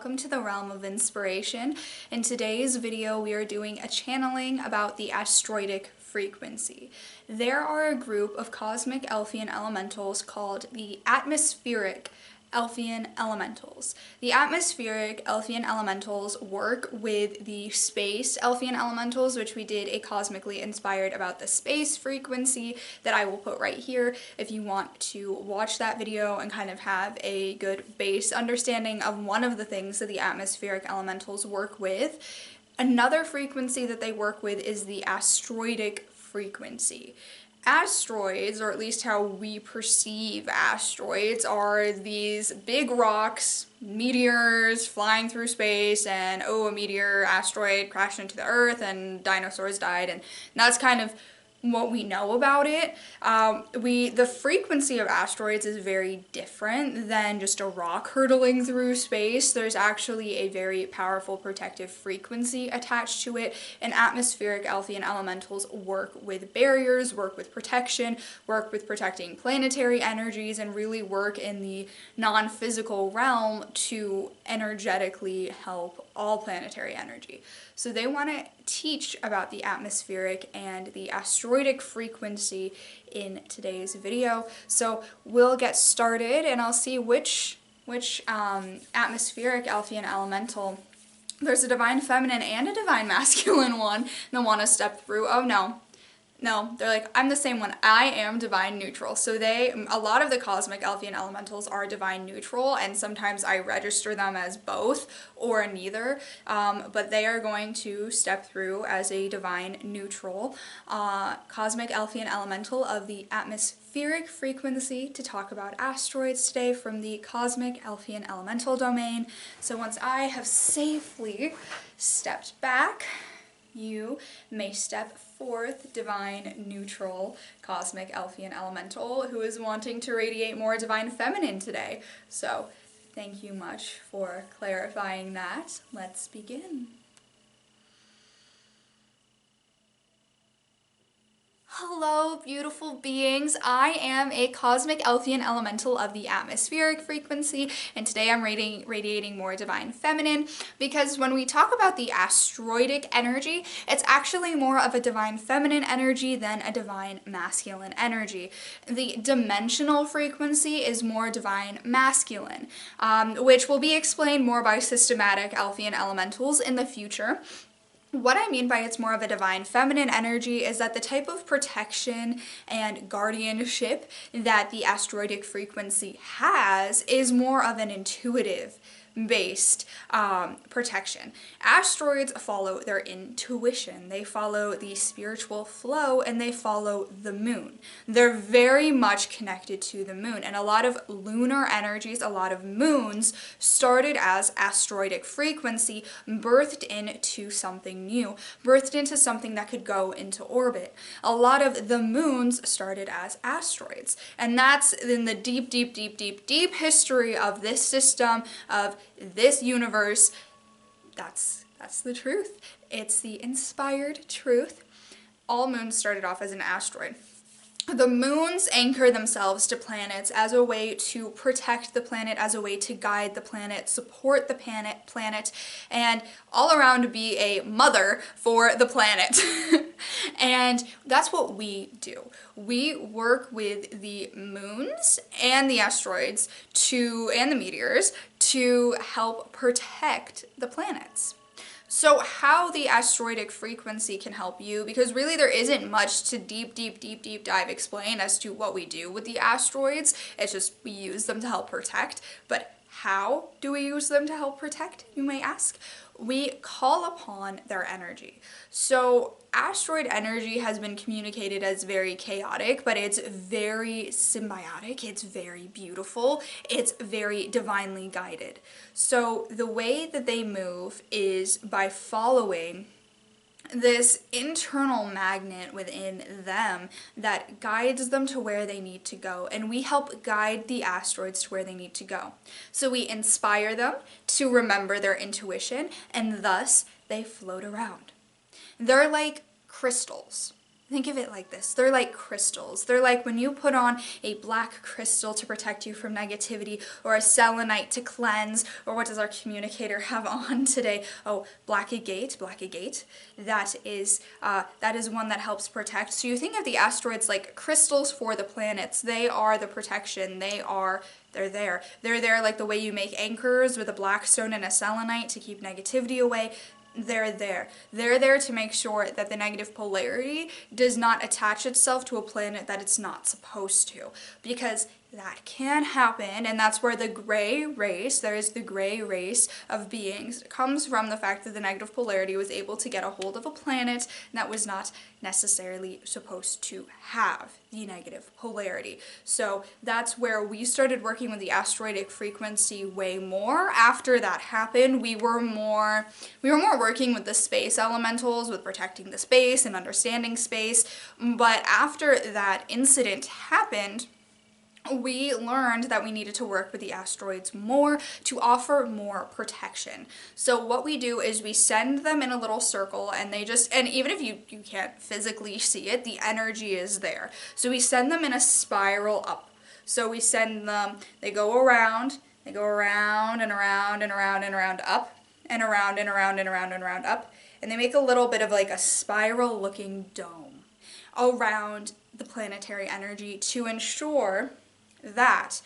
welcome to the realm of inspiration. In today's video, we are doing a channeling about the asteroidic frequency. There are a group of cosmic Elfian elementals called the Atmospheric Elfian Elementals. The Atmospheric Elfian Elementals work with the Space Elfian Elementals, which we did a Cosmically Inspired about the space frequency that I will put right here if you want to watch that video and kind of have a good base understanding of one of the things that the Atmospheric Elementals work with. Another frequency that they work with is the asteroidic frequency. Asteroids, or at least how we perceive asteroids, are these big rocks, meteors flying through space, and a meteor, asteroid crashed into the Earth and dinosaurs died, and that's kind of what we know about it. The frequency of asteroids is very different than just a rock hurtling through space. There's actually a very powerful protective frequency attached to it, and atmospheric Elfian elementals work with barriers, work with protection, work with protecting planetary energies, and really work in the non-physical realm to energetically help all planetary energy. So they want to teach about the atmospheric and the asteroidic frequency in today's video. So we'll get started and I'll see which atmospheric Elfian elemental. There's a divine feminine and a divine masculine one that want to step through. Oh no, they're like, I'm the same one. I am divine neutral. So a lot of the cosmic Elfian elementals are divine neutral, and sometimes I register them as both or neither, but they are going to step through as a divine neutral cosmic Elfian elemental of the atmospheric frequency to talk about asteroids today from the cosmic Elfian elemental domain. So once I have safely stepped back, you may step forth, divine neutral cosmic Elfian elemental who is wanting to radiate more divine feminine today. So thank you much for clarifying that. Let's begin. Hello, beautiful beings. I am a cosmic Elfian elemental of the atmospheric frequency, and today I'm radiating more divine feminine, because when we talk about the asteroidic energy, it's actually more of a divine feminine energy than a divine masculine energy. The dimensional frequency is more divine masculine, which will be explained more by systematic Elfian elementals in the future. What I mean by it's more of a divine feminine energy is that the type of protection and guardianship that the asteroidic frequency has is more of an intuitive based protection. Asteroids follow their intuition. They follow the spiritual flow, and they follow the moon. They're very much connected to the moon, and a lot of lunar energies, a lot of moons started as asteroidic frequency, birthed into something new, birthed into something that could go into orbit. A lot of the moons started as asteroids, and that's in the deep history of this system, of this universe. That's the truth. It's the inspired truth. All moons started off as an asteroid. The moons anchor themselves to planets as a way to protect the planet, as a way to guide the planet, support the planet, and all around be a mother for the planet. And that's what we do. We work with the moons and the asteroids and the meteors to help protect the planets. So how the asteroidic frequency can help you, because really there isn't much to deep dive explain as to what we do with the asteroids. It's just we use them to help protect. But how do we use them to help protect, you may ask? We call upon their energy. So asteroid energy has been communicated as very chaotic, but it's very symbiotic, it's very beautiful, it's very divinely guided. So the way that they move is by following this internal magnet within them that guides them to where they need to go, and we help guide the asteroids to where they need to go. So we inspire them to remember their intuition, and thus they float around. They're like crystals. Think of it like this. They're like crystals. They're like when you put on a black crystal to protect you from negativity, or a selenite to cleanse, or what does our communicator have on today? Oh, black agate. That is one that helps protect. So you think of the asteroids like crystals for the planets. They are the protection. They're there. They're there like the way you make anchors with a black stone and a selenite to keep negativity away. They're there. They're there to make sure that the negative polarity does not attach itself to a planet that it's not supposed to. Because that can happen, and that's where the gray race, there is the gray race of beings, comes from the fact that the negative polarity was able to get a hold of a planet that was not necessarily supposed to have the negative polarity. So that's where we started working with the asteroidic frequency way more. After that happened, we were more working with the space elementals, with protecting the space and understanding space. But after that incident happened, we learned that we needed to work with the asteroids more to offer more protection. So what we do is we send them in a little circle, and even if you can't physically see it, the energy is there. So we send them in a spiral up. So we send them, they go around and around and around and around up, and around and around and around and around up, and they make a little bit of like a spiral looking dome around the planetary energy to ensure that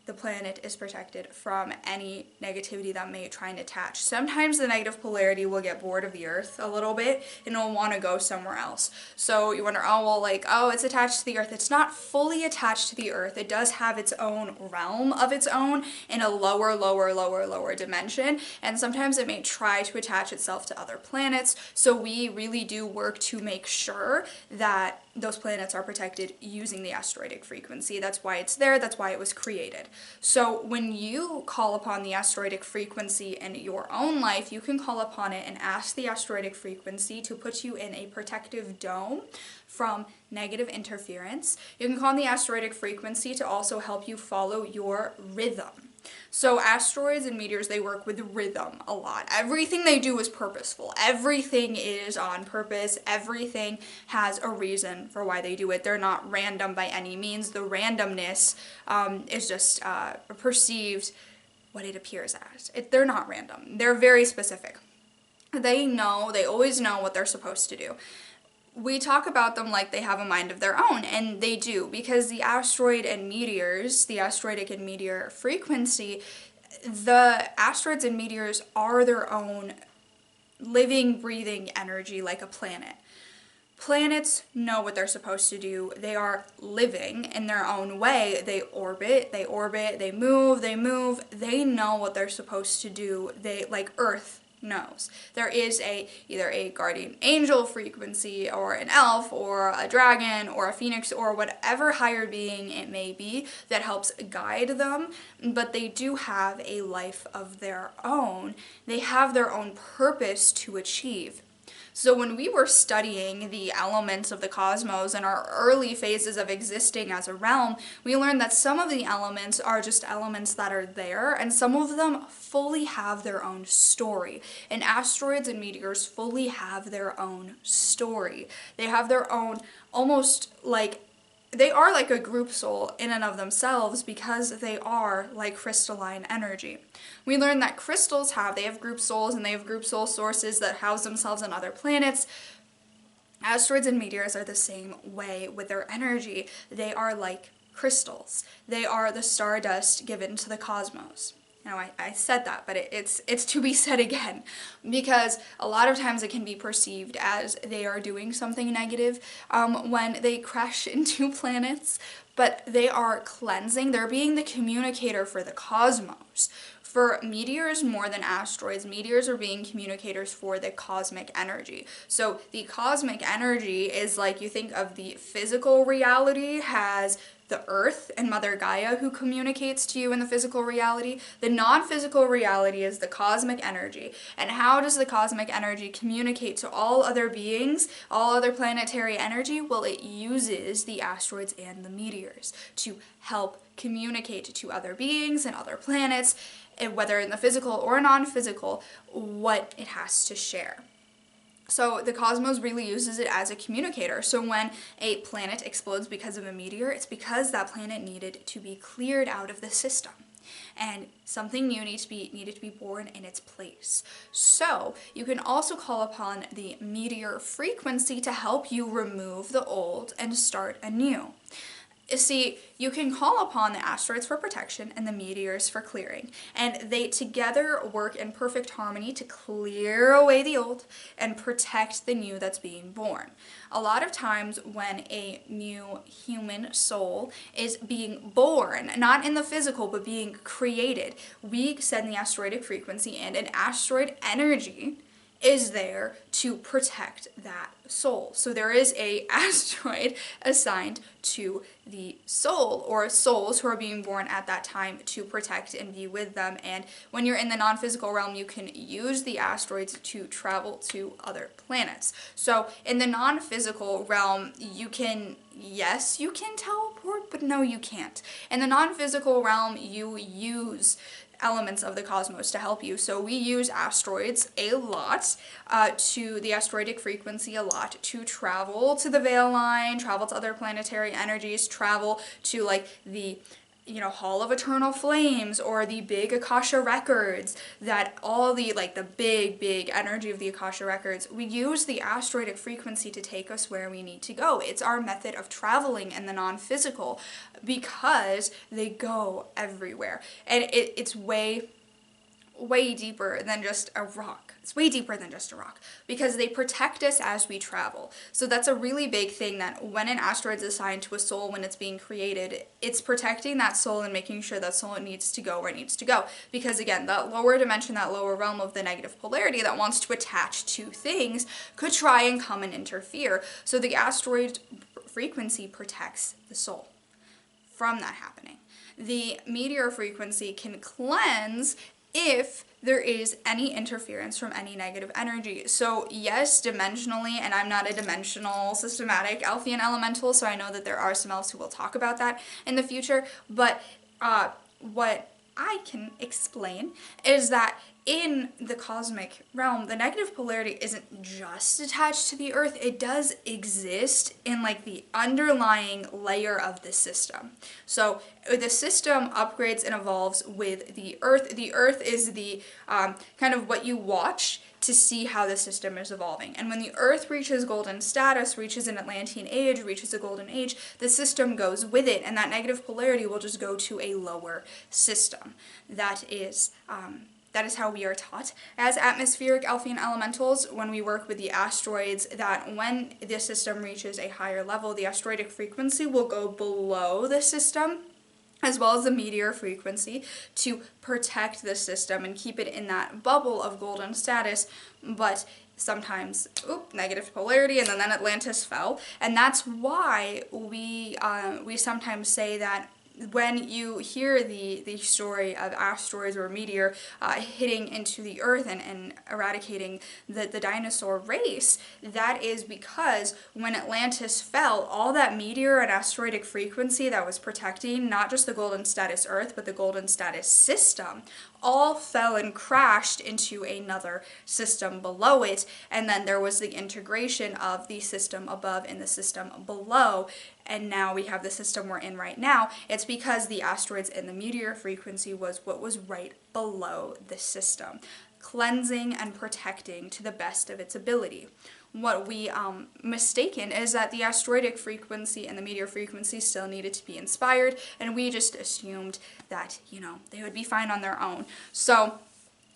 the planet is protected from any negativity that may try and attach. Sometimes the negative polarity will get bored of the Earth a little bit and it'll want to go somewhere else. So you wonder, it's attached to the Earth. It's not fully attached to the Earth. It does have its own realm of its own in a lower dimension. And sometimes it may try to attach itself to other planets. So we really do work to make sure that those planets are protected using the asteroidic frequency. That's why it's there. That's why it was created. So when you call upon the asteroidic frequency in your own life, you can call upon it and ask the asteroidic frequency to put you in a protective dome from negative interference. You can call on the asteroidic frequency to also help you follow your rhythm. So asteroids and meteors, they work with rhythm a lot. Everything they do is purposeful. Everything is on purpose. Everything has a reason for why they do it. They're not random by any means. The randomness is just perceived what it appears as. They're not random. They're very specific. They always know what they're supposed to do. We talk about them like they have a mind of their own, and they do, because the asteroid and meteors, the asteroidic and meteor frequency, the asteroids and meteors are their own living, breathing energy like a planet. Planets know what they're supposed to do. They are living in their own way. They orbit, they move. They know what they're supposed to do. Like Earth knows. There is either a guardian angel frequency, or an elf, or a dragon, or a phoenix, or whatever higher being it may be that helps guide them, but they do have a life of their own. They have their own purpose to achieve. So when we were studying the elements of the cosmos and our early phases of existing as a realm, we learned that some of the elements are just elements that are there, and some of them fully have their own story. And asteroids and meteors fully have their own story. They have their own, they are like a group soul in and of themselves, because they are like crystalline energy. We learned that crystals have group souls, and they have group soul sources that house themselves on other planets. Asteroids and meteors are the same way with their energy. They are like crystals. They are the stardust given to the cosmos. Now, I said that, but it's to be said again, because a lot of times it can be perceived as they are doing something negative when they crash into planets, but they are cleansing. They're being the communicator for the cosmos. For meteors, more than asteroids, meteors are being communicators for the cosmic energy. So the cosmic energy is like, you think of the physical reality has the Earth and Mother Gaia who communicates to you in the physical reality. The non-physical reality is the cosmic energy. And how does the cosmic energy communicate to all other beings, all other planetary energy? Well, it uses the asteroids and the meteors to help communicate to other beings and other planets, whether in the physical or non-physical, what it has to share. So the cosmos really uses it as a communicator. So when a planet explodes because of a meteor, it's because that planet needed to be cleared out of the system. And something new needed to be born in its place. So you can also call upon the meteor frequency to help you remove the old and start anew. See, you can call upon the asteroids for protection and the meteors for clearing, and they together work in perfect harmony to clear away the old and protect the new that's being born. A lot of times when a new human soul is being born, not in the physical, but being created, we send the asteroidic frequency, and an asteroid energy is there to protect that soul. So there is a asteroid assigned to the soul, or souls who are being born at that time, to protect and be with them. And when you're in the non-physical realm, you can use the asteroids to travel to other planets. So in the non-physical realm, you can teleport, but no, you can't. In the non-physical realm, you use elements of the cosmos to help you. So we use asteroids a lot, to the asteroidic frequency a lot, to travel to the veil line, travel to other planetary energies, travel to like the Hall of Eternal Flames, or the big Akasha records, that all the big energy of the Akasha records. We use the asteroidic frequency to take us where we need to go. It's our method of traveling in the non-physical, because they go everywhere. And it's way deeper than just a rock. It's way deeper than just a rock, because they protect us as we travel. So that's a really big thing, that when an asteroid is assigned to a soul when it's being created, it's protecting that soul and making sure that soul needs to go where it needs to go. Because again, that lower dimension, that lower realm of the negative polarity that wants to attach to things, could try and come and interfere. So the asteroid frequency protects the soul from that happening. The meteor frequency can cleanse if there is any interference from any negative energy. So yes, dimensionally, and I'm not a dimensional systematic Elfian elemental, so I know that there are some elves who will talk about that in the future, but what I can explain is that in the cosmic realm, the negative polarity isn't just attached to the earth, it does exist in like the underlying layer of the system. So the system upgrades and evolves with the earth. The earth is the kind of what you watch to see how the system is evolving. And when the earth reaches golden status, reaches an Atlantean age, reaches a golden age, the system goes with it, and that negative polarity will just go to a lower system. That is how we are taught as atmospheric Elfian elementals when we work with the asteroids, that when the system reaches a higher level, the asteroidic frequency will go below the system, as well as the meteor frequency, to protect the system and keep it in that bubble of golden status. But sometimes, negative polarity, and then Atlantis fell. And that's why we sometimes say that when you hear the story of asteroids or meteor hitting into the earth and eradicating the dinosaur race, that is because when Atlantis fell, all that meteor and asteroidic frequency that was protecting not just the golden status earth, but the golden status system, all fell and crashed into another system below it, and then there was the integration of the system above and the system below, and now we have the system we're in right now. It's because the asteroids and the meteor frequency was what was right below the system, cleansing and protecting to the best of its ability. What we mistaken is that the asteroidic frequency and the meteor frequency still needed to be inspired, and we just assumed that, they would be fine on their own. So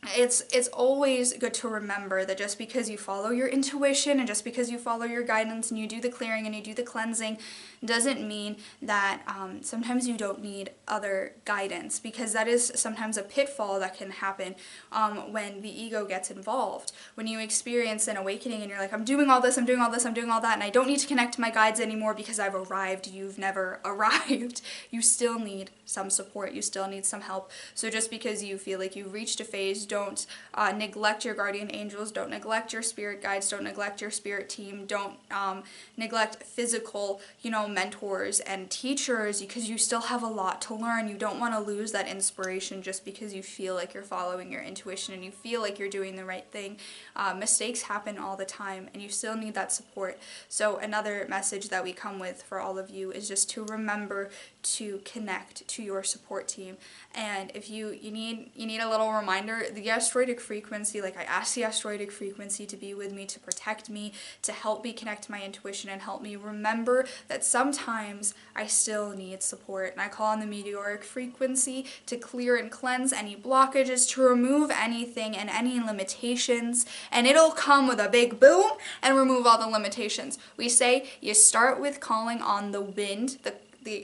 it's always good to remember that just because you follow your intuition and just because you follow your guidance and you do the clearing and you do the cleansing doesn't mean that sometimes you don't need other guidance, because that is sometimes a pitfall that can happen when the ego gets involved. When you experience an awakening and you're like, I'm doing all this, I'm doing all this, I'm doing all that, and I don't need to connect to my guides anymore because I've arrived. You've never arrived. You still need some support. You still need some help. So just because you feel like you've reached a phase, don't neglect your guardian angels, don't neglect your spirit guides, don't neglect your spirit team, don't neglect physical, mentors and teachers, because you still have a lot to learn. You don't want to lose that inspiration just because you feel like you're following your intuition and you feel like you're doing the right thing. Mistakes happen all the time, and you still need that support. So another message that we come with for all of you is just to remember to connect to your support team. And if you need a little reminder, the asteroidic frequency, like I asked the asteroidic frequency to be with me, to protect me, to help me connect to my intuition and help me remember that sometimes I still need support. And I call on the meteoric frequency to clear and cleanse any blockages, to remove anything and any limitations, and it'll come with a big boom and remove all the limitations. We say you start with calling on the wind, the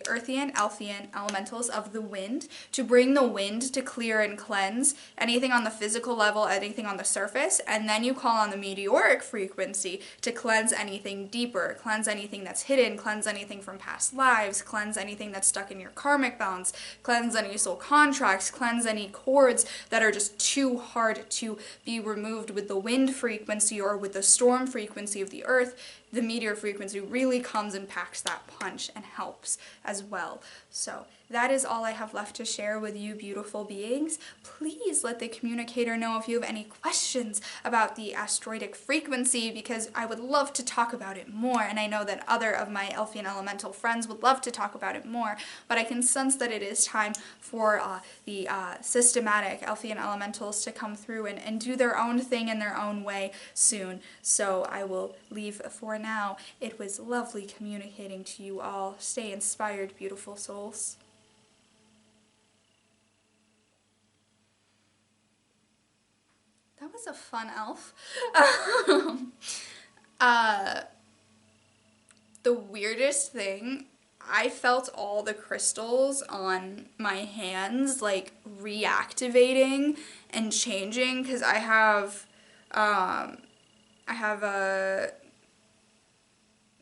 Earthian Elfian Elementals of the wind, to bring the wind to clear and cleanse anything on the physical level, anything on the surface, and then you call on the meteoric frequency to cleanse anything deeper, cleanse anything that's hidden, cleanse anything from past lives, cleanse anything that's stuck in your karmic balance, cleanse any soul contracts, cleanse any cords that are just too hard to be removed with the wind frequency or with the storm frequency of the earth. The meteor frequency really comes and packs that punch and helps as well. So that is all I have left to share with you, beautiful beings. Please let the communicator know if you have any questions about the asteroidic frequency, because I would love to talk about it more, and I know that other of my Elfian Elemental friends would love to talk about it more, but I can sense that it is time for the systematic Elfian Elementals to come through and do their own thing in their own way soon. So I will leave for now. It was lovely communicating to you all. Stay inspired, beautiful souls. That was a fun elf. The weirdest thing, I felt all the crystals on my hands like reactivating and changing, because I have a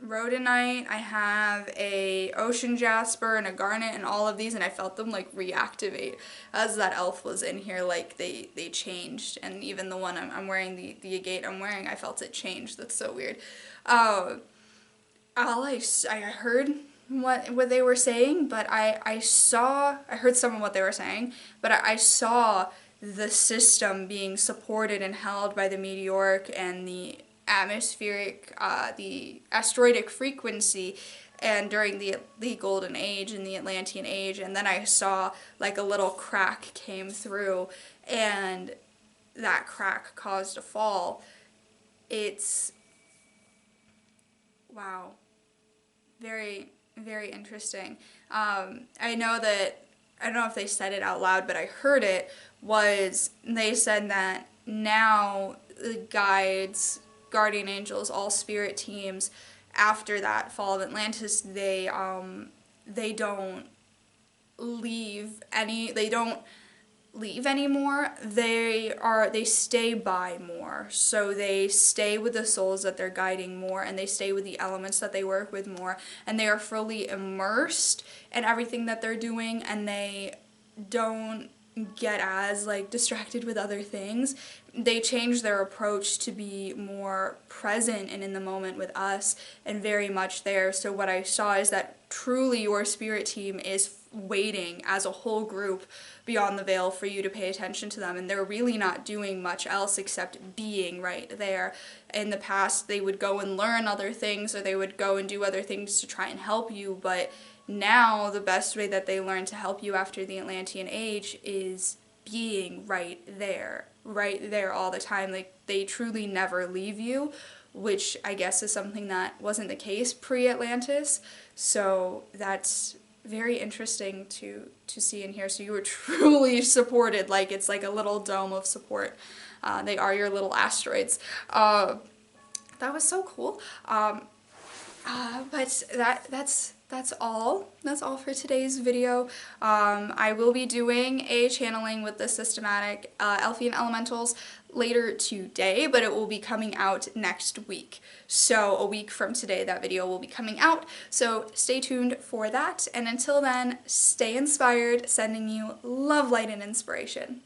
rhodonite, I have a ocean jasper and a garnet and all of these, and I felt them like reactivate as that elf was in here, like they changed. And even the one I'm wearing, the agate I'm wearing, I felt it change. That's so weird. I heard what they were saying, but I heard some of what they were saying, but I saw the system being supported and held by the meteoric and the atmospheric, the asteroidic frequency, and during the Golden Age and the Atlantean Age. And then I saw like a little crack came through, and that crack caused a fall. It's, wow, very, very interesting. I know that, I don't know if they said it out loud, but I heard it, they said that now the guides, guardian angels, all spirit teams, after that fall of Atlantis, they don't leave anymore. They stay by more. So they stay with the souls that they're guiding more, and they stay with the elements that they work with more, and they are fully immersed in everything that they're doing, and they don't get as like distracted with other things. They change their approach to be more present and in the moment with us, and very much there. So what I saw is that truly your spirit team is waiting as a whole group beyond the veil for you to pay attention to them, and they're really not doing much else except being right there. In the past, they would go and learn other things, or they would go and do other things to try and help you, but now the best way that they learn to help you after the Atlantean Age is being right there all the time. Like, they truly never leave you, which I guess is something that wasn't the case pre-Atlantis. So that's very interesting to see and hear. So you were truly supported, like it's like a little dome of support. They are your little asteroids. That was so cool. But that's all for today's video. I will be doing a channeling with the systematic Elfian Elementals later today, but it will be coming out next week. So a week from today, that video will be coming out. So stay tuned for that. And until then, stay inspired, sending you love, light, and inspiration.